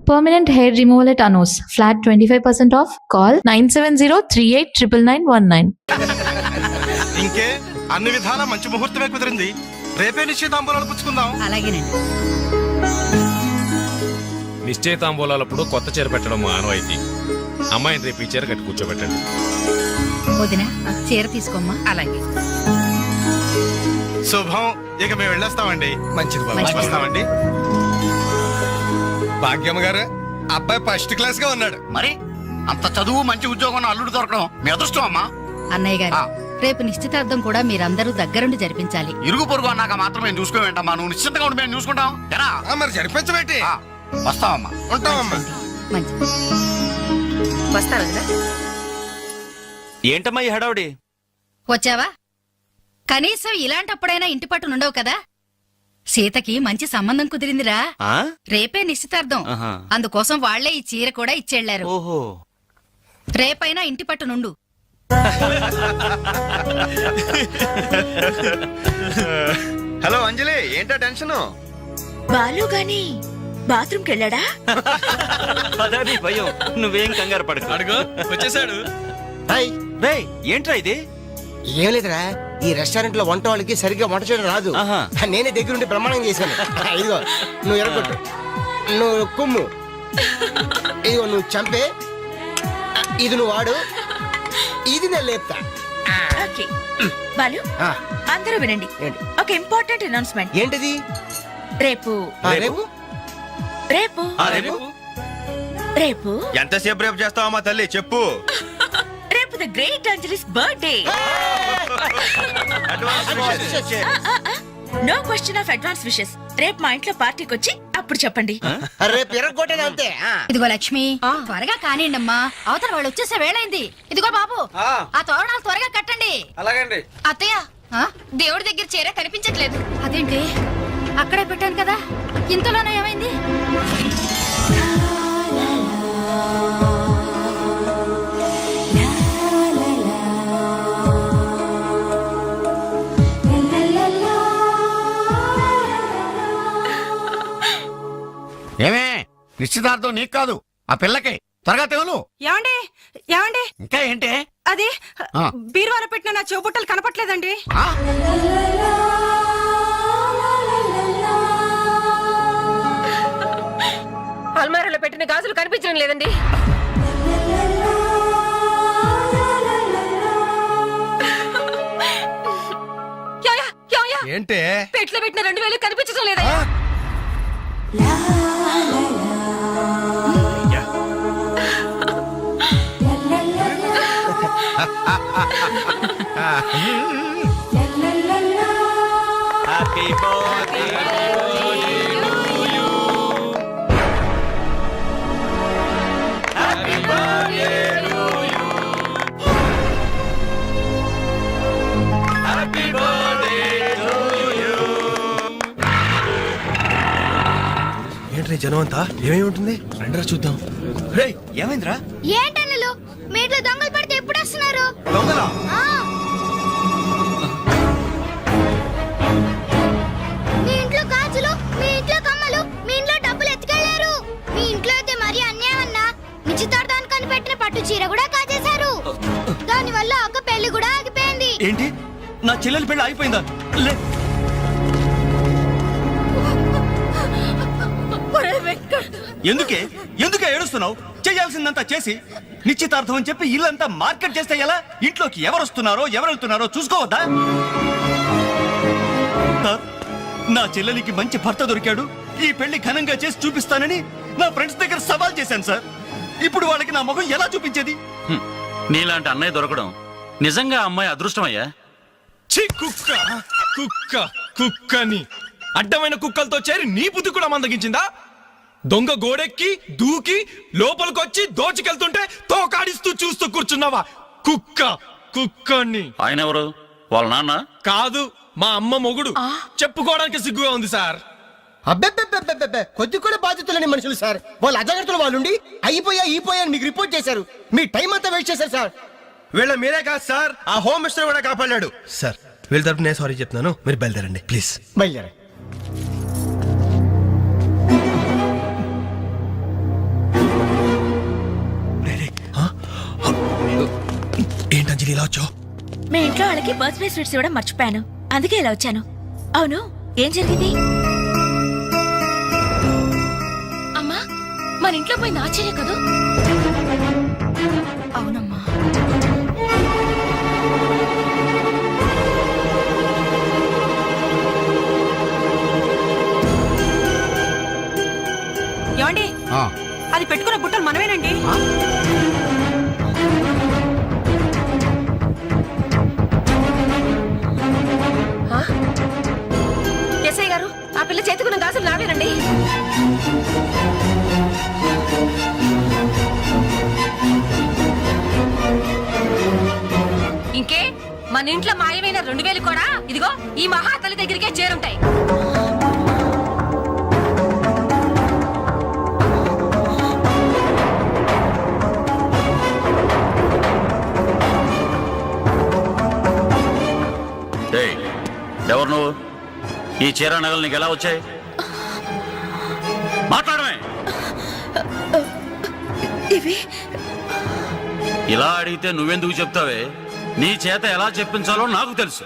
Permanent hair removal at Anos. Flat 25% off. Call 970-389919. ఇంకే అన్ని విధాలా మంచి ముహూర్తమే కుదిరింది. రేపే నిశ్చితాంబూలాలు పుచ్చుకుందాం. అలాగేనండి. నిశ్చయితాంబూలాలప్పుడు కొత్త చీర పెట్టడం ఆనవాయితీ. అమ్మాయిని రేపు ఈ చీర కట్టి కూర్చోబెట్టండి. వదిన చీర తీసుకోమ్మా. అలాగే. శుభం. ఇక మేము వెళ్ళేస్తామండి. మంచిది బాబు. వస్తామండి. భాగ్యమ్మ గారు, అబ్బాయి ఫస్ట్ క్లాస్ గా ఉన్నాడు. మరి అంత చదువు మంచి ఉద్యోగం అల్లుడు దొరకడం మీ అదృష్టం అమ్మా. అన్నయ్య గారు, రేపు నిశ్చితార్థం కూడా మీరందరూ దగ్గరుండి జరిపించాలి. ఇరుగు పొరుగు అన్నాక మాత్రం మేము చూసుకోవేంటమ్మా. నువ్వు నిశ్చింతగా ఉండి మేము చూసుకుంటాం. ఎరా మరి జరిపించబెట్టి వస్తావమ్మా. ఉంటామమ్మా. మంచిది. వస్తారా? ఏంటమ్మా ఈ హడావుడి? వచ్చావా? కనీసం ఇలాంటప్పుడైనా ఇంటి పట్టు నుండవు కదా. సీతకి మంచి సంబంధం కుదిరిందిరా. రేపే నిశ్చితార్థం. అందుకోసం వాళ్లే ఈ చీర కూడా ఇచ్చెళ్లారు. ఓహో, రేపైనా ఇంటి పట్టు నుండు. హలో అంజలి, ఏంటా టెన్షన్? బాలు గాని బాత్రూమ్ కెళ్ళాడా? అదే భయం. నువ్వేం కంగారు పడకు. అడుగు వచ్చేసాడు. ఏంట్రా ఇది? ఏం లేదురా, ఈ రెస్టారెంట్ లో వంట వాళ్ళకి సరిగ్గా వంట చేయడం రాదు. నేనే దగ్గరుండి ప్రమాణం చేశాను. ఇదిగో నువ్వు ఎరగొట్టు, నువ్వు కుమ్ము, ఇదిగో నువ్వు చంపే, ఇది నువ్వు వాడు, ఇది నేను లేపుతా. ఓకే బాలు, అందరూ వినండి. ఒక ఇంపార్టెంట్ అనౌన్స్మెంట్. ఏంటిది? రేపు రేపు రేపు రేపు ఎంతసేపు రేపు చేస్తావమ్మా తల్లి, చెప్పు. రేపు the great Anjali's birthday. No question of advance wishes. రేపు మా ఇంట్లో పార్టీకి వచ్చి అప్పుడు చెప్పండి. రేపు ఎరగొట్టేది అంతే. ఇదిగో లక్ష్మి, త్వరగా కానివ్వండమ్మా, అవతల వాళ్ళు వచ్చేసే వేళైంది. ఇదిగో బాబు, ఆ తోరణాలు త్వరగా కట్టండి. అలాగండి. అత్తయ్య, దేవుడి దగ్గర చీర కనిపించట్లేదు. అదేంటి? అక్కడే పెట్టాను కదా, ఇంతలోనే ఏమైంది? ఏమే నిశ్చితార్థం నీకు కాదు, ఆ పిల్లకి. త్వరగా తెలు. ఏమండి ఏమండి, ఇంకా ఏంటి? అది బీరువాలో పెట్టిన నా చెవుబుట్టలు కనపట్లేదండి. అల్మారాలో పెట్టిన గాజులు కనిపించడం లేదండి. ఏంటే? పెట్లో పెట్టిన 2000 కనిపించడం లేదా? Happy birthday to you. Happy birthday to you. Happy birthday to you. ఏంటి జనం అంతా ఏమేమి ఉంటుంది? రండిరా చూద్దాం. రేయ్, ఏమైందిరా? ఏంటన్నలు, మీ ఇంట్లో దొంగలు పడితే ఎప్పుడు వస్తున్నారు? దొంగలా? మీ ఇంట్లో గాజులు, మీ ఇంట్లో కమ్మలు, మీ ఇంట్లో డబ్బులు ఎత్తుకెళ్లారు. మీ ఇంట్లో అయితే మరీ అన్యాయం అన్నా. నిశ్చితార్థానికి కనిపెట్టిన పట్టు చీర కూడా కాజేశారు. దాని వల్ల ఒక పెళ్లి కూడా ఆగిపోయింది. ఏంటి? నా చెల్లెలి పెళ్లి ఆగిపోయిందా? ఎందుకే ఏడుస్తున్నావు? చేయాల్సిందంతా చేసి నిశ్చితార్థం అని చెప్పి ఇల్లంతా మార్కెట్ చేస్తే ఎలా? ఇంట్లోకి ఎవరు వస్తున్నారో ఎవరు వెళ్తున్నారో చూసుకోవద్దా? నా చెల్లెలికి మంచి భర్త దొరికాడు, ఈ పెళ్లి ఘనంగా చేసి చూపిస్తానని నా ఫ్రెండ్స్ దగ్గర సవాల్ చేశాను సార్. ఇప్పుడు వాళ్ళకి నా ముఖం ఎలా చూపించేది? నీలాంటి అన్నయ్య దొరకడం నిజంగా అమ్మాయి అదృష్టమయ్యా. కుక్క కుక్క కుక్కని అడ్డమైన కుక్కలతో చేరి నీ బుద్ధి కూడా మందగించిందా? దొంగ గోడెక్కి దూకి లోపలికొచ్చి దోచుకెళ్తుంటే తోకాడిస్తూ చూస్తూ కూర్చున్నావా? కుక్క కుక్కని. ఆయన ఎవరు? వాళ్ళ నాన్న కాదు, మా అమ్మ మొగుడు. చెప్పుకోవడానికి సిగ్గుగా ఉంది సార్. అబ్బెబ్బెబ్బెబ్బెబ్బె, కొద్ది కూడా బాధ్యత లేని మనుషులు సార్. వాళ్ళు అజాగ్రత్తలు వాళ్ళుండి అయిపోయా మీకు రిపోర్ట్ చేశారు. మీ టైం అంతా వేస్ట్ చేశారు సార్. వీళ్ళ మీరే కాదు సార్, ఆ హోమ్ మినిస్టర్ కూడా కాపాడాడు సార్. వీళ్ళ తరపు నేను సారీ చెప్తున్నాను, మీరు బయలుదేరండి ప్లీజ్. బయలుదేరండి. అంజలి ఇలా వచ్చావు? మీ ఇంట్లో వాళ్ళకి బర్త్డే స్వీట్స్ ఇవ్వడం మర్చిపోయాను, అందుకే ఇలా వచ్చాను. అవును, ఏం జరిగింది? అమ్మా, మన ఇంట్లో పోయి ఆశ్చర్య కదూ? అవునమ్మా. ఏమండి, అది పెట్టుకున్న బుట్టలు మనమేనండి. ఎస్ఐ గారు, ఆ పిల్ల చేతుకున్న గాజులు నావేనండి. ఇంకే మన ఇంట్లో మాయమైన 2000 కూడా ఇదిగో ఈ మహాతల్లి దగ్గరికే చేరుంటాయి. ఎవరు నువ్వు? ఈ చీర నగలు నీకు ఎలా వచ్చాయి? మాట్లాడమే. ఇవి ఇలా అడిగితే నువ్వెందుకు చెప్తావే? నీ చేత ఎలా చెప్పించాలో నాకు తెలుసు.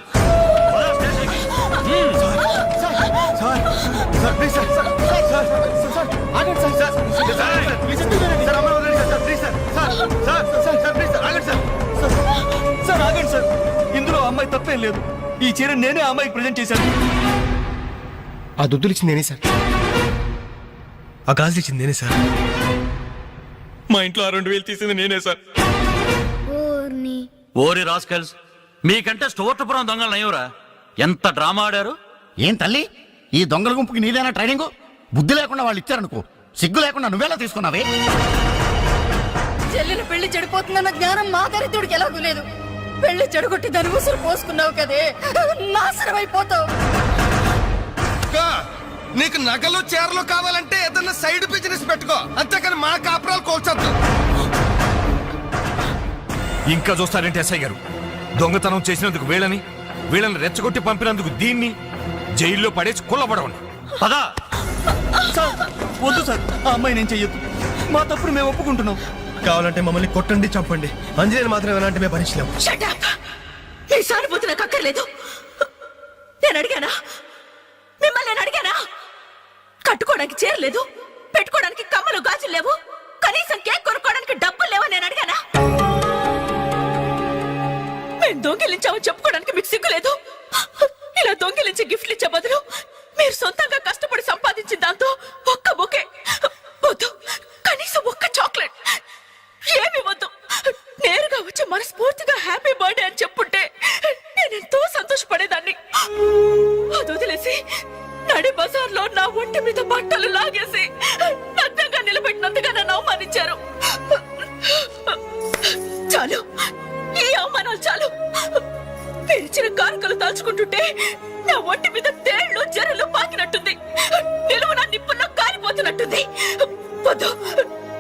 సార్ ఆగండి సార్, ఇందులో అమ్మాయి తప్పేం లేదు. ఈ చీర నేనే ఆ అమ్మాయికి ప్రజెంట్ చేశాను. ఆ దుద్దులు ఇచ్చింది నేనే సార్. ఆ గాజులు ఇచ్చింది నేనే సార్. మా ఇంట్లో ఆ 2000 తీసింది నేనే సార్. ఓరి రాస్కల్స్, మీకంటే స్టోర్టపురం దొంగలు నయ్యవరా? ఎంత డ్రామా ఆడారు. ఏం తల్లి, ఈ దొంగల గుంపుకి నీదేనా ట్రైనింగ్? బుద్ధి లేకుండా వాళ్ళు ఇచ్చారనుకో, సిగ్గు లేకుండా నువ్వెలా తీసుకున్నావే? చెల్లెలు పెళ్లి చెడిపోతుందన్న జ్ఞానం మా దరిద్రుడికి ఎలాగూ లేదు. పెళ్లి చెడగొట్టి దాని ఉసురు పోసుకున్నావు కదే, నాశనం అయిపోతావు. నీకు నగలు చీరలు కావాలంటే ఏదన్నా సైడ్ బిజినెస్ పెట్టుకో, అంతేకాని మా కాపురాలు కోల్చొద్దు. ఇంకా చూస్తారంటే ఎస్ఐ గారు, దొంగతనం చేసినందుకు వీళ్ళని రెచ్చగొట్టి పంపినందుకు దీన్ని జైల్లో పడేసి కుల్లబడవండి. పదా. సార్ వద్దు సార్, ఆ అమ్మాయి నేను చెయ్యొద్దు. మా తప్పుడు మేము ఒప్పుకుంటున్నాం. కావాలంటే మమ్మల్ని కొట్టండి, చంపండి. అంజలిని మాత్రం ఎలాంటి మేము భరించలేము. Shut up! మీ సానుభూతి నాకు అక్కర్లేదు. నేను అడిగానా? మిమ్మల్ని నేను అడిగానా? కట్టుకోవడానికి చీరలేదు, పెట్టుకోవడానికి కమ్మలు గాజులు లేవు, కనీసం కేక్ కొనుక్కోవడానికి డబ్బులు లేవా నేను అడిగానా? మేము దొంగిలించామని చెప్పుకోవడానికి మీకు సిగ్గులేదు? ఇలా దొంగిలించి గిఫ్ట్లు ఇచ్చే బదులు మీరు సొంతంగా కష్టపడి సంపాదించిన దాంతో ఒక్క బొకే వద్దు, కనీసం ఒక్క చాక్లెట్ ఏమి వద్దు, నేరుగా వచ్చి మనస్ఫూర్తిగా హ్యాపీ బర్త్డే అని చెప్పుంటే నేను ఎంతో సంతోషపడేదాన్ని. అది వదిలేసి నడి బజార్లో నా ఒంటి మీద బట్టలు లాగేసి నగ్నంగా నిలబెట్టినందుగా నన్ను అవమానించారు. చాలు, ఈ అవమానాలు చాలు. తెరిచిన కానుకలు దాచుకుంటుంటే నా ఒంటి మీద తేళ్లు జరలు పాకినట్టుంది, నిలువు నా నిప్పుల్లో కాలిపోతున్నట్టుంది. వద్దు,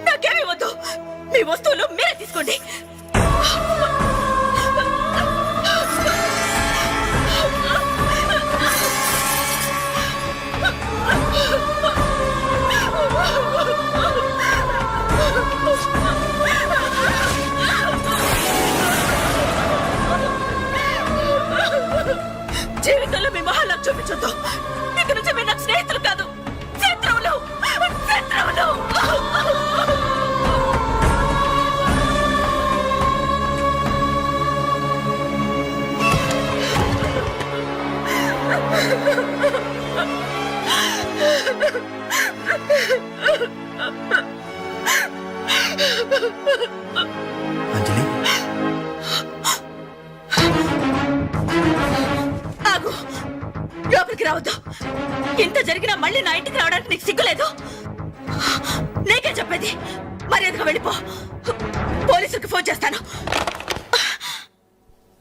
నాకేమీ వద్దు. మీ వస్తువులు మీరే తీసుకోండి. జీవితంలో మీ మహాలకు చూపించొద్దు. ఇక నుంచి మీరు నాకు స్నేహితులు కాదు, శత్రువులు. శత్రువులు. అంజలి, ఆగు, లోపలికి రావద్దు. ఇంత జరిగినా మళ్ళీ నా ఇంటికి రావడానికి నీకు సిగ్గులేదు? నీకే చెప్పేది, మర్యాదగా వెళ్ళిపో. పోలీసులకు ఫోన్ చేస్తాను.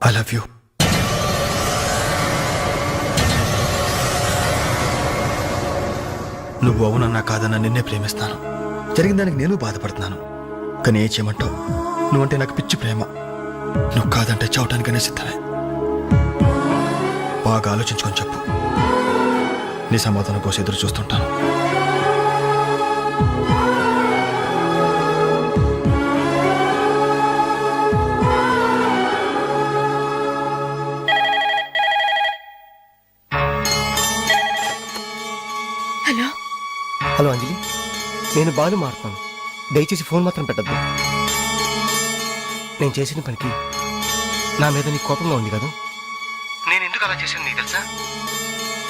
I love you. నువ్వు అవునన్నా కాదన్నా నిన్నే ప్రేమిస్తాను. జరిగిన దానికి నేను బాధపడుతున్నాను, కానీ ఏం చేయమంటావు? నువ్వంటే నాకు పిచ్చి ప్రేమ. నువ్వు కాదంటే చావటానికనే సిద్ధమే. బాగా ఆలోచించుకొని చెప్పు. నీ సమాధానం కోసం ఎదురు చూస్తుంటాను. నేను బాలు మారుతాను. దయచేసి ఫోన్ మాత్రం పెట్టద్దు. నేను చేసిన పనికి నా మీద నీకు కోపంగా ఉంది కదా? నేను ఎందుకు అలా చేశాను నీకు తెలుసా?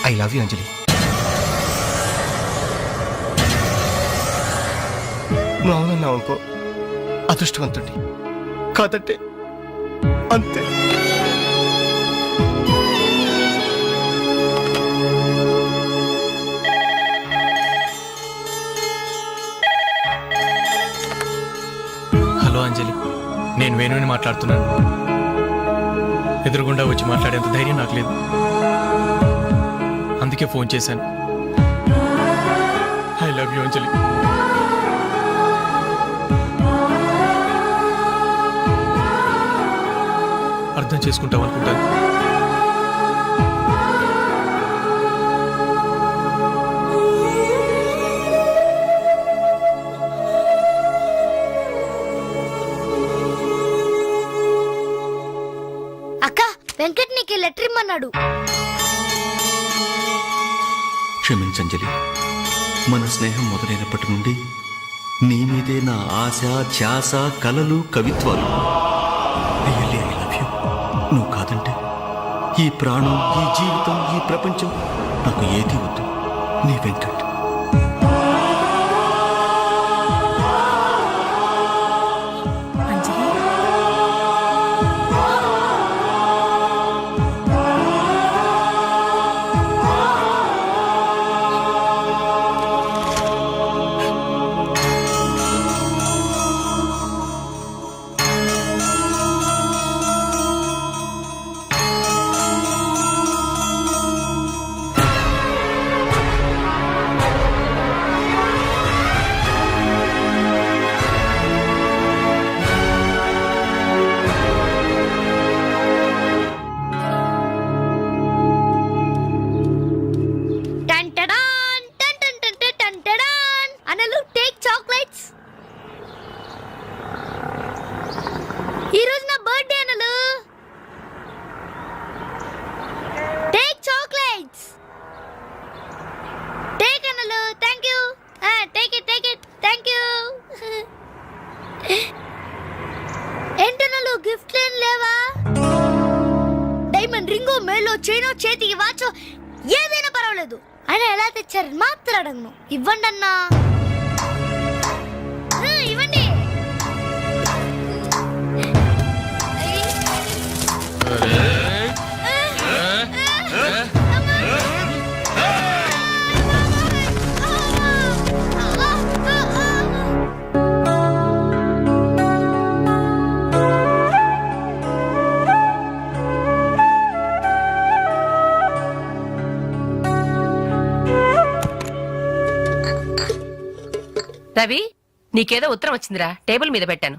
ఐ లవ్ యూ అంజలి. నువ్వు అవునన్నావు అనుకో, అదృష్టవంతుడి. కాదంటే అంతే. హలో అంజలి, నేను వేణుని మాట్లాడుతున్నాను. ఎదురుగుండా వచ్చి మాట్లాడేంత ధైర్యం నాకు లేదు, అందుకే ఫోన్ చేశాను. ఐ లవ్ యూ అంజలి. అర్థం చేసుకుంటావు అనుకుంటాను. అక్క, వెంకట్ నీకు లెటర్ ఇమ్మన్నాడు. క్షమించంజలి, మన స్నేహం మొదలైనప్పటి నుండి నీ మీదే నా ఆశ, ధ్యాస, కలలు, కవిత్వాలు. Really I love you. నువ్వు కాదంటే ఈ ప్రాణం, ఈ జీవితం, ఈ ప్రపంచం నాకు ఏది వద్దు. నీ వెంకట్. అంజలి, టంటడాన్, టంటంటంట, టంటడాన్. అనలు టేక్ చాక్లెట్స్. ఈ రోజు నా బర్త్డే అనలు. Take chocolates. టేక్ అనలు. Thank you. Take it, take it. Thank you. ఏంటనలు గిఫ్ట్ ఏం లేవా? డైమండ్ రింగో, మేలో చైనో, చేతికి వాచో ఏదైనా పర్వాలేదు. ఆయన ఎలా తెచ్చారని మాత్రం అడగను. ఇవ్వండి అన్నా. ఇవ్వండి. రవి, నీకేదో ఉత్తరం వచ్చిందిరా, టేబుల్ మీద పెట్టాను.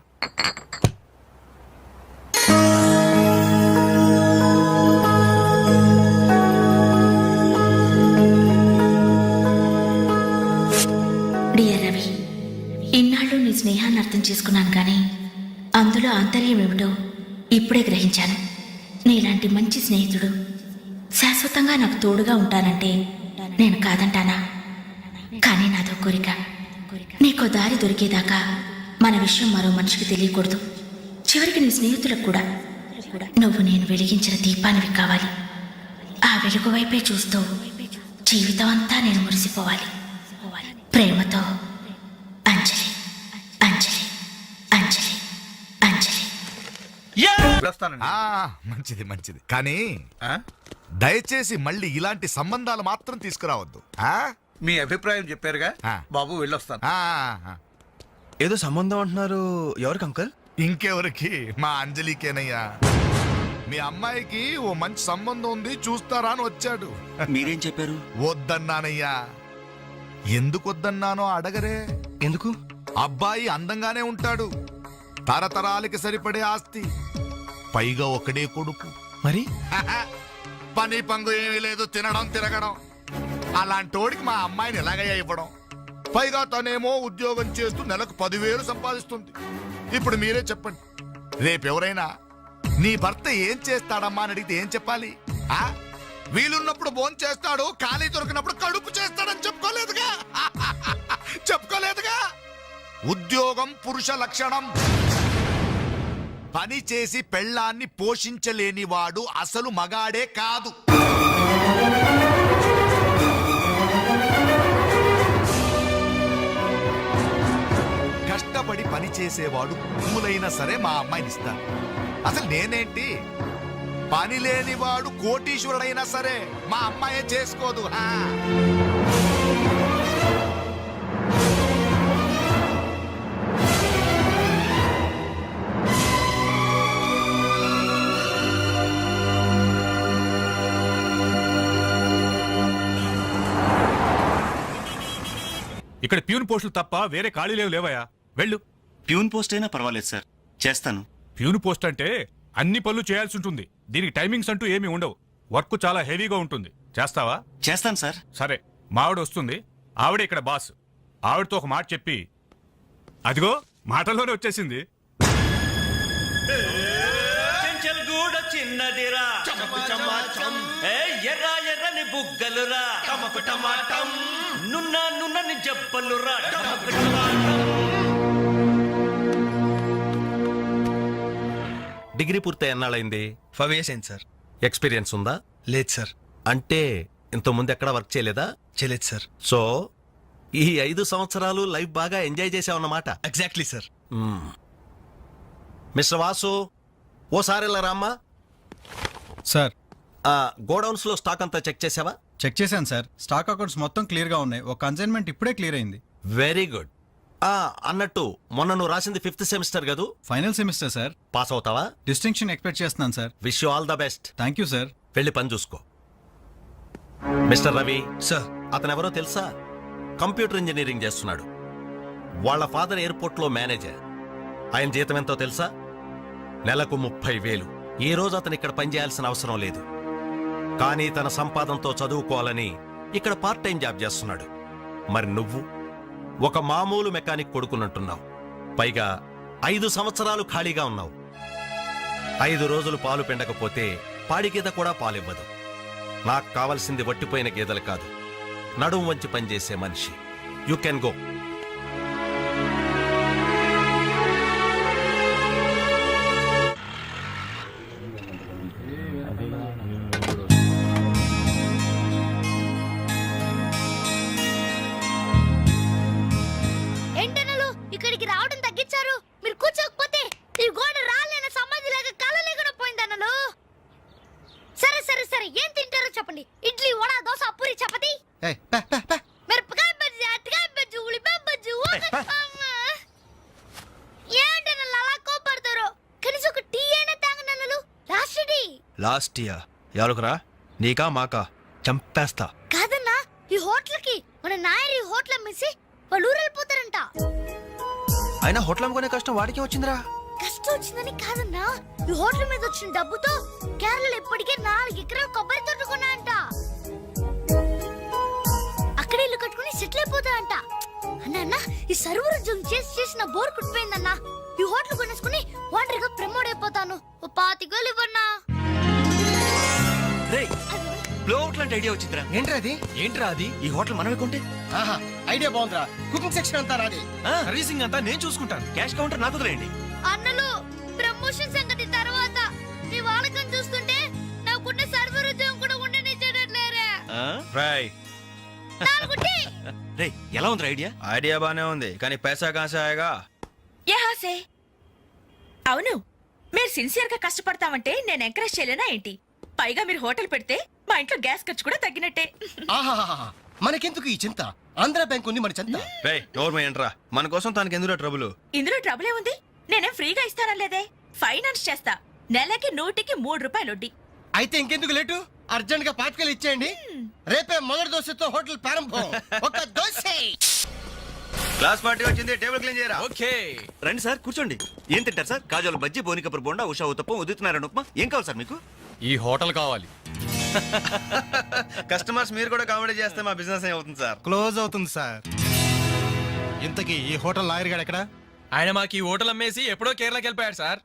డియర్ రవి, ఇన్నాళ్ళు నీ స్నేహాన్ని అర్థం చేసుకున్నాను, కానీ అందులో ఆంతర్యం ఏమిటో ఇప్పుడే గ్రహించాను. నీలాంటి మంచి స్నేహితుడు శాశ్వతంగా నాకు తోడుగా ఉంటానంటే నేను కాదంటానా? కానీ నాదో కోరిక, నీకో దారి దొరికేదాకా మన విషయం మరో మనిషికి తెలియకూడదు. చివరికి నీ స్నేహితులకు కూడా నువ్వు నేను వెలిగించిన దీపానివి కావాలి. ఆ వెలుగు వైపే చూస్తూ జీవితం అంతా నేను మురిసిపోవాలి. ప్రేమతో అంజలి, అంజలి, అంజలి, అంజలి. మంచిది మంచిది, కానీ దయచేసి మళ్ళీ ఇలాంటి సంబంధాలు మాత్రం తీసుకురావద్దు. మీ అభిప్రాయం చెప్పారుగా బాబు, వెళ్ళొస్తాను. ఏదో సంబంధం అంటున్నారు. ఎవరికి అంకల్? ఇంకెవరికి? మా అంజలికేనయ్యా. మీ అమ్మాయికి ఓ మంచి సంబంధం ఉంది, చూస్తారా అని వచ్చాడు. మీరేం చెప్పారు? వద్దన్నానయ్యా. ఎందుకు వద్దన్నానో అడగరే. ఎందుకు? అబ్బాయి అందంగానే ఉంటాడు, తరతరాలకి సరిపడే ఆస్తి, పైగా ఒకడే కొడుకు. మరి పని పంగు ఏమీ లేదు, తినడం తిరగడం. అలాంటోడికి మా అమ్మాయిని ఎలాగయ్యా ఇవ్వడం? పైగా తనేమో ఉద్యోగం చేస్తూ నెలకు 10,000 సంపాదిస్తుంది. ఇప్పుడు మీరే చెప్పండి, రేపెవరైనా నీ భర్త ఏం చేస్తాడమ్మా అని అడిగితే ఏం చెప్పాలి? వీలున్నప్పుడు భోజనం చేస్తాడు, ఖాళీ దొరికినప్పుడు కడుపు చేస్తాడని చెప్పుకోలేదుగా. చెప్పుకోలేదుగా. ఉద్యోగం పురుష లక్షణం. పని చేసి పెళ్ళాన్ని పోషించలేనివాడు అసలు మగాడే కాదు. కష్టపడి పని చేసేవాడు భూములైనా సరే మా అమ్మాయిని ఇస్తాను. అసలు నేనేంటి, పని లేనివాడు కోటీశ్వరుడైనా సరే మా అమ్మాయే చేసుకోదు. ఇక్కడ ప్యూన్ పోస్టులు తప్ప వేరే ఖాళీ లేవయా. వెళ్ళు. ప్యూన్ పోస్ట్ అయినా పర్వాలేదు సార్, చేస్తాను. ప్యూన్ పోస్ట్ అంటే అన్ని పనులు చేయాల్సి ఉంటుంది. దీనికి టైమింగ్స్ అంటూ ఏమీ ఉండవు. వర్క్ చాలా హెవీగా ఉంటుంది. చేస్తావా? చేస్తాను సార్. సరే, మా ఆవిడ వస్తుంది. ఆవిడే ఇక్కడ బాస్. ఆవిడతో ఒక మాట చెప్పి, అదిగో మాటల్లోనే వచ్చేసింది. చిన్నదిరా ఎర్ర ఎర్రని బుగ్గలురా, నున్న నున్నని జబ్బలురా. డిగ్రీ పూర్తి ఎన్నాళ్ళైంది? 5 years అయింది సార్. ఎక్స్పీరియన్స్ ఉందా? లేదు సార్. అంటే ఇంతకుముందు ఎక్కడ వర్క్ చేయలేదా? చేయలేదు సార్. సో ఈ 5 సంవత్సరాలు లైఫ్ బాగా ఎంజాయ్ చేసావన్నమాట. Exactly sir. మిస్టర్ వాసు, ఓసారి ఇలా రామ్మా. సార్, గోడౌన్స్ లో స్టాక్ అంతా చెక్ చేసావా? చెక్ చేశాను సార్. స్టాక్ అకౌంట్స్ మొత్తం క్లియర్ గా ఉన్నాయి. ఒక కన్సైన్మెంట్ ఇప్పుడే క్లియర్ అయింది. Very good. అన్నట్టు మొన్న నువ్వు రాసింది 5th సెమిస్టర్ కదూ? Final semester sir. పాస్ అవుతావా? డిస్టింక్షన్ ఎక్స్పెక్ట్ చేస్తున్నాను sir. Wish you all the best. Thank you sir. వెళ్ళి పని చూసుకో. Mister Ravi sir. అతను ఎవరో తెలుసా? కంప్యూటర్ ఇంజనీరింగ్ చేస్తున్నాడు. వాళ్ళ ఫాదర్ ఎయిర్పోర్ట్ లో మేనేజర్. ఆయన జీతం ఎంతో తెలుసా? నెలకు 30,000. ఈ రోజు అతను ఇక్కడ పనిచేయాల్సిన అవసరం లేదు. కానీ తన సంపాదనతో చదువుకోవాలని ఇక్కడ పార్ట్ టైం జాబ్ చేస్తున్నాడు. మరి నువ్వు ఒక మామూలు మెకానిక్ కొడుకున్నట్టున్నావు. పైగా 5 సంవత్సరాలు ఖాళీగా ఉన్నావు. 5 రోజులు పాలు పిండకపోతే పాడి గీత కూడా పాలివ్వదు. నాకు కావలసింది వట్టిపోయిన గేదెలు కాదు, నడుము వంచి పనిచేసే మనిషి. You can go. ఏంటనలు ఇక్కడికి రావడం తగ్గించారు. మీరు కూర్చోకపోతే ఈ గోడ రాలేన సమాధి లాగా కలలేకుండా పోయిందన్నలు. సరే సరే సరే, ఏం తింటారో చెప్పండి. ఇడ్లీ, వడ, దోశ, పూరి, చపాతి, మిరపకాయ బజ్జీ, అరటికాయ బజ్జీ, ఉల్లిపాయ బజ్జీ. ఏంటన్నలు అలా కోపడతారు? కనీసం ఒక టీ అయినా తాగనన్నలు. Last tea. లాస్ట్ ఇయర్ ఎవరుకురా? నీకా మాకా? చంపేస్తా. కాదన్నా, ఈ హోటల్ కి మన నాయర్ ఈ హోటల్ అమ్మేసి వాళ్ళు ఊరు వెళ్ళిపోతారంట. అయినా హోటల్ అమ్ముకునే కష్టం వాడికే వచ్చిందిరా. కష్టం వచ్చిందని కాదన్నా, ఈ హోటల్ మీద వచ్చిన డబ్బుతో కేరళలో ఇప్పటికే 4 ఎకరాలు కొబ్బరి తోట కొన్నాయంట. అక్కడ ఇల్లు కట్టుకుని సెటిల్ అయిపోతాయంట. అన్న ఈ సర్వర్ ఉద్యోగం చేసిన బోర్ కుట్టిపోయిందన్నా. ఈ హోటల్ కొనేసుకుని వాంటరీగా ప్రమోట్ అయిపోతాను. ఓ 25,000 ఇవ్వన్నా. బ్లోఅవుట్ లాంటి ఐడియా వచ్చిందిరా. ఏంట్రా అది? ఈ హోటల్ మనమే కొంటే ఐడియా బాగుందిరా. కుకింగ్ సెక్షన్ అంతా రాది, సర్వీసింగ్ అంతా నేను చూసుకుంటాను. క్యాష్ కౌంటర్ నాకు వదిలేయండి. అన్నలు, ప్రమోషన్ సంగతి తర్వాత. మీ వాళ్ళకం చూస్తుంటే నాకున్న సర్వర్ ఉద్యోగం కూడా ఉండనిచ్చేటట్లేరా. రాయ్, రే ఎలా ఉంది ఐడియా? ఐడియా బానే ఉంది, కానీ పైసా కాసాయగా. యహాసే. అవును, మీరు సిన్సియర్ గా కష్టపడతామంటే నేను ఎంకరేజ్ చేయలేనా ఏంటి? పైగా మీరు హోటల్ పెడితే మా ఇంట్లో గ్యాస్ ఖర్చు కూడా తగ్గినట్టే. మనకెందుకు ఈ చింత? ఆంధ్ర బ్యాంక్ ఉంది మన చింత. ఏంట్రా మన కోసం తనకి ఎందులో ట్రబుల్? ఇందులో ట్రబుల్ ఏముంది? నేనేం ఫ్రీగా ఇస్తానలేదే. ఫైనాన్స్ చేస్తా. నెలకి 100కి 3 రూపాయలు వడ్డీ. అయితే ఇంకెందుకు లేటు? అర్జెంట్ గా 5,000 ఇచ్చేయండి. రేపే మొదటి దోశతో హోటల్ ప్రారంభం. ఒక దోశ. క్లాస్ పార్టీ వచ్చింది, టేబుల్ క్లీన్ చేయరా. ఓకే, రండి సార్, కూర్చోండి. ఏం తింటారు సార్? కాజాలు బజ్జీ, బోనికపూర్ బోండా, ఉషా ఉత్తప్పం, ఉదితనారాయణ ఉప్మా. ఏం కావాలి సార్ మీకు? ఈ హోటల్ కావాలి. కస్టమర్స్ మీరు కూడా కామెడీ చేస్తే మా బిజినెస్ అవుతుంది సార్. క్లోజ్ అవుతుంది సార్. ఇంతకీ ఈ హోటల్ లాయర్ గారు ఎక్కడ? ఆయన మాకు ఈ హోటల్ అమ్మేసి ఎప్పుడో కేరళకి వెళ్ళిపోయాడు సార్.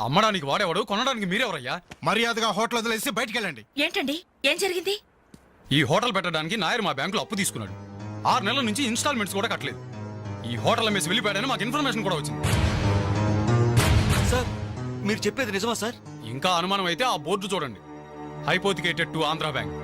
అమ్మడానికి వాడేవాడు, కొనడానికి మీరెవరయ్యా? మర్యాదగా హోటల్ వదిలేసి బయటికి వెళ్ళండి. ఏంటండి ఏం జరిగింది? ఈ హోటల్ పెట్టడానికి నాయర్ మా బ్యాంకులో అప్పు తీసుకున్నాడు. 6 నెలల నుంచి ఇన్స్టాల్మెంట్స్ కూడా కట్టలేదు. ఈ హోటల్ అమ్మేసి వెళ్ళిపోయాడని మాకు ఇన్ఫర్మేషన్ కూడా వచ్చింది. సార్ మీరు చెప్పేది నిజమా సార్? ఇంకా అనుమానం అయితే ఆ బోర్డు చూడండి, hypothecated to Andhra bank.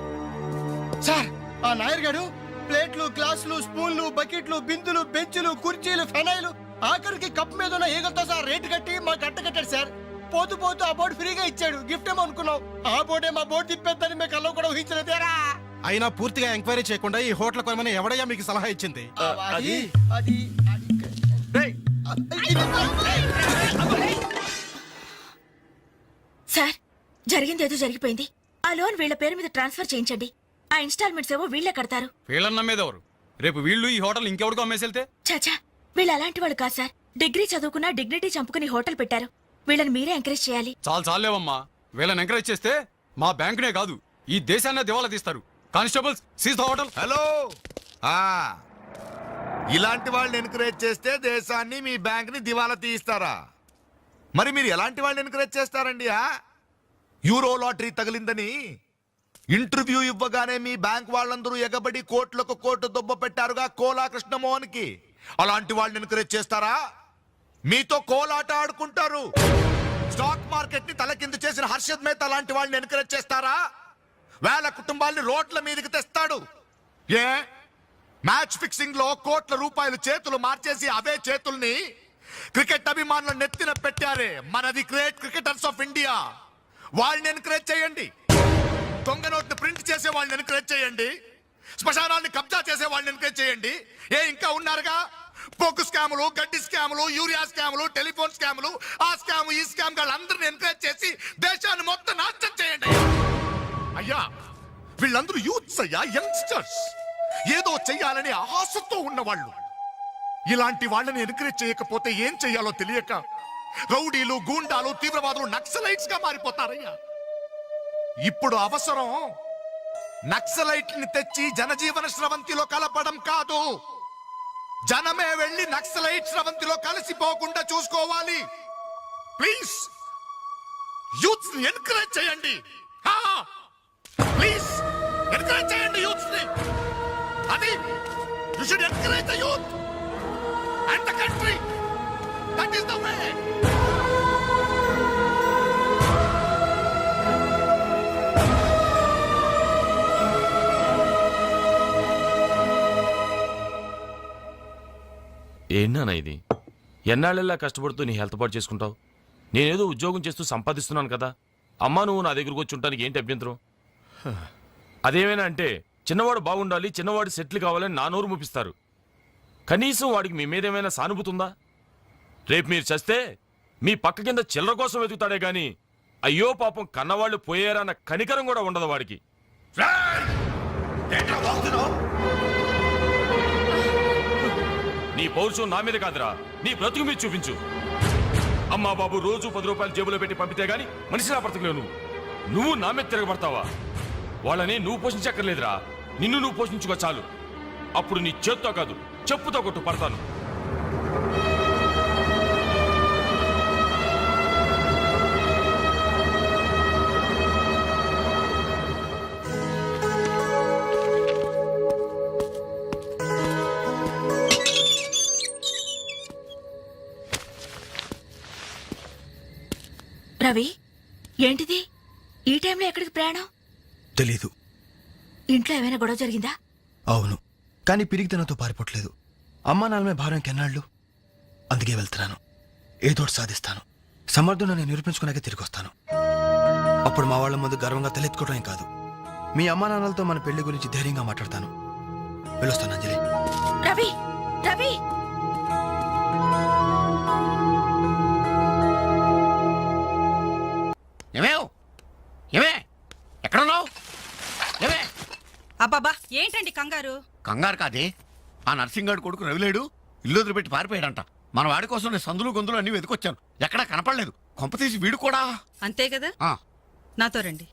Sir ఆ నాయర్ గారు ప్లేట్లు, గ్లాసులు, స్పూన్లు, బకెట్లు, బిందులు, బెంచులు, కుర్చీలు, ఫెనాయిలు, ఆఖరికి కప్ మీద ఉన్న ఈగలతో సార్ రేటు కట్టి మాకు కట్టాడు సార్. పోతూ పోతూ ఆ బోర్డు ఫ్రీగా ఇచ్చాడు. గిఫ్ట్ ఏమో అనుకున్నాం. ఆ బోర్డే మా బోర్డు తిప్పేద్దని మేము కల్లో కూడా ఊహించలేదేరా. అయినా పూర్తిగా ఎంక్వైరీ చేయకుండా ఈ హోటల్ కొనమని ఎవడయ్యా మీకు సలహా ఇచ్చింది? అది అది సార్ జరిగింది ఏదో జరిగిపోయింది. ఆ లోన్ వీళ్ళ పేరు మీద ట్రాన్స్ఫర్ చేయించండి. ఆ ఇన్స్టాల్మెంట్స్ ఏవో వీళ్ళే కడతారు. వీళ్ళని నమ్మేదెవరు? రేపు వీళ్ళు ఈ హోటల్ ఇంకెవరికో అమ్మేసి వెళ్తే? చాచా వీళ్ళు అలాంటి వాళ్ళు కాదు సార్. డిగ్రీ చదువుకున్నా డిగ్నిటీ చంపుకుని హోటల్ పెట్టారు. వీళ్ళని మీరే ఎంకరేజ్ చేయాలి. చాలేవమ్మా. వీళ్ళని ఎంకరేజ్ చేస్తే మా బ్యాంకునే కాదు ఈ దేశాన్నే దివాలా తీస్తారు. Constables seize the hotel. Hello ఇలాంటి వాళ్ళని ఎంకరేజ్ చేస్తే దేశాన్ని మీ బ్యాంక్ ని దివాలా తీయిస్తారా? మరి మీరు ఎలాంటి వాళ్ళని ఎంకరేజ్ చేస్తారండి? యూరో లాటరీ తగిలిందని ఇంటర్వ్యూ ఇవ్వగానే మీ బ్యాంక్ వాళ్ళందరూ ఎగబడి కోట్లకు కోట్లు దొబ్బ పెట్టారుగా కోలా కృష్ణమోహన్ కి. అలాంటి వాళ్ళని ఎంకరేజ్ చేస్తారా? మీతో కోలాట ఆడుకుంటారు. స్టాక్ మార్కెట్ ని తలకిందు చేసిన హర్షద్ మేహతా లాంటి వాళ్ళని ఎంకరేజ్ చేస్తారా? వేల కుటుంబాల్ని రోడ్ల మీదకి తెస్తాడు. ఏ మ్యాచ్ ఫిక్సింగ్ లో కోట్ల రూపాయలు చేతులు మార్చేసి అవే చేతుల్ని క్రికెట్ అభిమానులు నెత్తిన పెట్టారే మనది గ్రేట్ క్రికెటర్స్ ఆఫ్ ఇండియా. వాళ్ళని ఎంకరేజ్ చేయండి. దొంగ నోట్ని ప్రింట్ చేసే వాళ్ళని ఎంకరేజ్ చేయండి. శ్మశానాన్ని కబ్జా చేసే వాళ్ళని ఎంకరేజ్ చేయండి. ఇంకా ఉన్నారుగా పొగ్గు స్కాములు, గడ్డి స్కాములు, యూరియా స్కాములు, టెలిఫోన్ స్కాములు, ఆ స్కామ్ ఈ స్కామ్ వాళ్ళందరినీ ఎంకరేజ్ చేసి దేశాన్ని మొత్తం నాశనం చేయండి. అయ్యా వీళ్ళందరూ యూత్స్ అయ్యా, యంగ్స్టర్స్, ఏదో చెయ్యాలని ఆశతో ఉన్నవాళ్ళు. ఇలాంటి వాళ్ళని ఎంకరేజ్ చేయకపోతే ఏం చెయ్యాలో తెలియక రౌడీలు, గూండాలు, తీవ్రవాదులు, నక్సలైట్స్ గా మారిపోతారయ్యా. ఇప్పుడు అవసరం నక్సలైట్ని తెచ్చి జనజీవన స్రవంతిలో కలపడం కాదు, జనమే వెళ్ళి నక్సలైట్ స్రవంతిలో కలిసిపోకుండా చూసుకోవాలి. ప్లీజ్ యూత్స్ ని ఎంకరేజ్ చేయండి. ప్లీజ్ ఎంకరేజ్ చేయండి యూత్స్ ని. అది you should encourage the youth and the country. That is the way. ఏంటన్నా ఇది? ఎన్నాళ్ళెల్లా కష్టపడుతూ నీ హెల్త్ పాటు చేసుకుంటావు? నేనేదో ఉద్యోగం చేస్తూ సంపాదిస్తున్నాను కదా. అమ్మా నువ్వు నా దగ్గరకు వచ్చి ఉండటానికి ఏంటి అభ్యంతరం? అదేమైనా అంటే చిన్నవాడు బాగుండాలి, చిన్నవాడు సెటిల్ కావాలని నా నోరు ముపిస్తారు. కనీసం వాడికి మీ మీద ఏమైనా సానుభూతి ఉందా? రేపు మీరు చస్తే మీ పక్క కింద చిల్లర కోసం వెతుకుతాడే గాని అయ్యో పాపం కన్నవాళ్ళు పోయారన్న కనికరం కూడా ఉండదు వాడికి. నీ పౌరుషం నా మీద కాదురా, నీ బ్రతుకు మీద చూపించు. అమ్మా బాబు రోజు 10 రూపాయలు జేబులో పెట్టి పంపితే గాని మనిషిలా బ్రతకలేవు. నువ్వు నా మీద తిరగబడతావా? వాళ్ళని నువ్వు పోషించక్కర్లేదురా, నిన్ను నువ్వు పోషించుకో చాలు. అప్పుడు నీ చేత్తో కాదు చెప్పుతో కొట్టు పడతాను. రవి ఏంటిది ఈ టైంలో ఎక్కడికి ప్రయాణం? తెలీదు. ఇంట్లో ఏమైనా గొడవ జరిగిందా? అవును, కానీ పిరిగితనంతో పారిపోవట్లేదు. అమ్మా నాన్నమే భారం కెన్నాళ్ళు. అందుకే వెళ్తున్నాను. ఏదోటి సాధిస్తాను. సమర్థుని నేను నిరూపించుకున్నాకే తిరిగి వస్తాను. అప్పుడు మా వాళ్ళ ముందు గర్వంగా తలెత్తుకోవడం కాదు, మీ అమ్మా నాన్నలతో మన పెళ్లి గురించి ధైర్యంగా మాట్లాడతాను. వెళ్ళొస్తాను అంజలి. రవి రవి ఎక్కడున్నావు? అబ్బాబా ఏంటండి కంగారు? కంగారు కాదే, ఆ నర్సింగాడు కొడుకు రవిలేడు ఇల్లు వదిలిపెట్టి పారిపోయాడంట. మన వాడి కోసం నేను సందులు గొంతులు అన్ని వెతుకొచ్చాను, ఎక్కడా కనపడలేదు. కొంపతీసి వీడు కూడా అంతే కదా. నాతో రండి.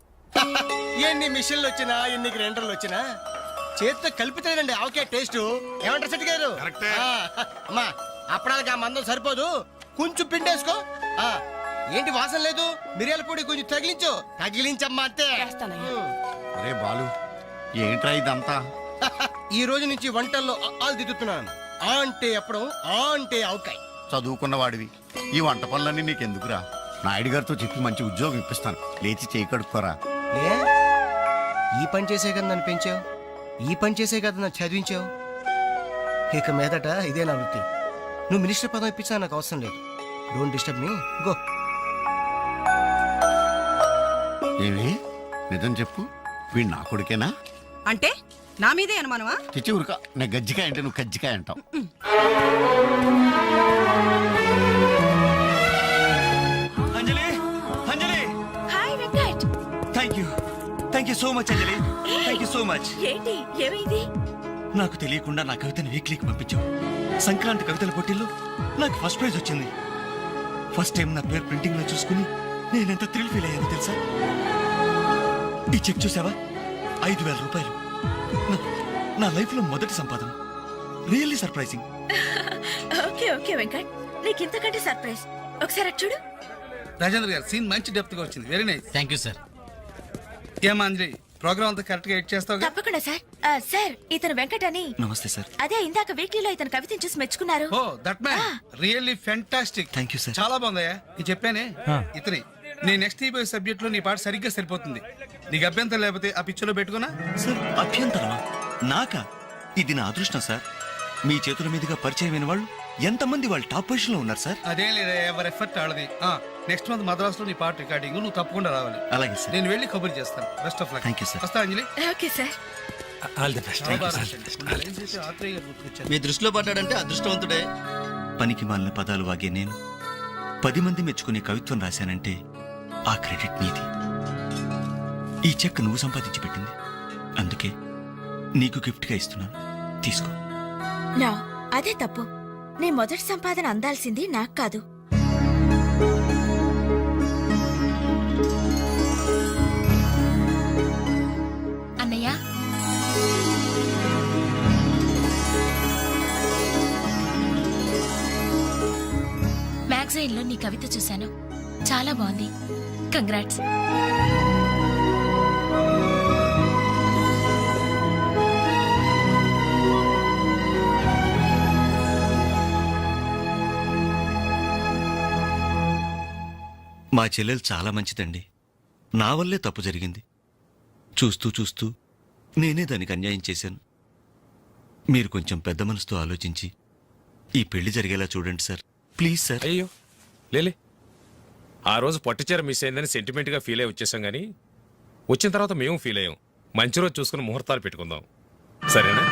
ఎన్ని మిషన్లు వచ్చినా, ఎన్ని గ్రైండర్లు వచ్చినా చేతితో కలిపితేనండి ఆవకే టేస్ట్. ఏమంటారు సెట్ గారు? అమ్మా అప్పడానికి ఆ మందం సరిపోదు, కొంచెం పిండేసుకో. ఏంటి వాసన లేదు? మిరియాల పొడి కొంచెం తగిలించమ్మా అంతే. అరే బాలు ఏంట్రా ఇదంతా? ఈ రోజు నుంచి వంటల్లో ఆలు దిద్దుతున్నాను. ఆ అంటే అప్పడం, ఆ అంటే ఆవకాయ. చదువుకున్న వాడివి, ఈ వంట పనులన్నీ నీకెందుకురా? నాయుడు గారితో చెప్పి మంచి ఉద్యోగం ఇప్పిస్తాను, లేచి చేయి కడుక్కోరా. ఏ? ఈ పని చేసే కదా నన్ను పెంచావు, ఈ పని చేసే కదా నన్ను చదివించావు. ఇక మీదట ఇదే నా వృత్తి. నువ్వు మినిస్టర్ పదం ఇప్పించా నాకు అవసరం లేదు. Don't disturb me, go. ఏమి నిజం చెప్పు, వీడు నా కొడుకేనా? అంటే నా మీదే అనుమానమా? చిచ్చి ఊరుక, నేను గజ్జికాయ అంటే నువ్వు కజ్జికాయ అంటావు. Anjali Anjali hi Venkat. Thank you so much Anjali. Thank you so much. ఏంటి ఏమైంది? నాకు తెలియకుండా నా కవితను వీక్లీకి పంపించావు. సంక్రాంతి కవితల పోటీల్లో నాకు ఫస్ట్ ప్రైజ్ వచ్చింది. ఫస్ట్ టైం నా పేరు ప్రింటింగ్ లో చూసుకుని నేనెంత థ్రిల్ ఫీల్ అయ్యాను తెలుసా? ఈ చెక్ చూసావా? 5,000 రూపాయలు. నా లైఫ్ లో మొదటి సంపాదన. Really surprising. Okay okay Venkat, నీకు ఇంతకంటే సర్ప్రైజ్. ఒకసారి అటు చూడు. రాజేంద్ర గారు సీన్ మంచి డెప్త్ గా వచ్చింది. Very nice. Thank you sir. ఏమా అంజలి, ప్రోగ్రామ్ అంతా కరెక్ట్ గా ఎడ్ చేస్తావు? తప్పకుండా సార్. సార్ ఇతను వెంకట్ అని. నమస్తే సార్. అదే ఇందాక వీక్లీలో ఇతను కవితను చూసి మెచ్చుకున్నారు. Oh that man really fantastic. Thank you sir. చాలా బాగుందయ్యా. నేను చెప్పానే ఇతని నీ నెక్స్ట్ ఈ సబ్జెక్ట్ లో నీ పాట సరిగ్గా సరిపోతుంది. నీకు అభ్యంతరం లేకపోతే ఆ పిక్చర్ లో పెట్టుకున్నా. సార్ అభ్యంతరమా? నాకా? ఇది నా అదృష్టం సార్. మీ చేతుల మీదుగా పరిచయమైన వాళ్ళు ఎంతమంది వాళ్ళు టాప్ పొజిషన్ లో ఉన్నారు సార్. అదేం లేదా, ఎవరి ఎఫర్ట్ ఆడది. నెక్స్ట్ మంత్ మద్రాసులో నీ పాట రికార్డింగ్, నువ్వు తప్పకుండా రావాలి. అలాగే సార్. నేను వెళ్ళి కబుర్ చేస్తాను. Best of luck. Thank you sir. వస్తా Anjali. Okay sir. All the best. మీ దృష్టిలో పడ్డాడంటే అదృష్టవంతుడే. పనికి మాలిన పదాలు వాగే నేను 10 మంది మెచ్చుకునే కవిత్వం రాశానంటే ఆ క్రెడిట్ నీది. ఈ చెక్ నువ్వు సంపాదించి పెట్టింది, అందుకే నీకు గిఫ్ట్ గా ఇస్తున్నాను. తీసుకో. నా అదే తప్పు. నీ మొదటి సంపాదన అందాల్సింది నాకు కాదు. అన్నయ్య, మ్యాగజైన్ లో నీ కవిత చూశాను, చాలా బాగుంది. కంగ్రాట్స్. మా చెల్లెలు చాలా మంచిదండి. నా వల్లే తప్పు జరిగింది. చూస్తూ చూస్తూ నేనే దానికి అన్యాయం చేశాను. మీరు కొంచెం పెద్ద మనసుతో ఆలోచించి ఈ పెళ్లి జరిగేలా చూడండి సార్, ప్లీజ్ సార్. అయ్యో లేలే, ఆ రోజు పట్టుచీర మిస్ అయిందని సెంటిమెంట్గా ఫీల్ అయ్యి వచ్చేసాం, కానీ వచ్చిన తర్వాత మేము ఫీల్ అయ్యాం. మంచి రోజు చూసుకుని ముహూర్తాలు పెట్టుకుందాం, సరేనా?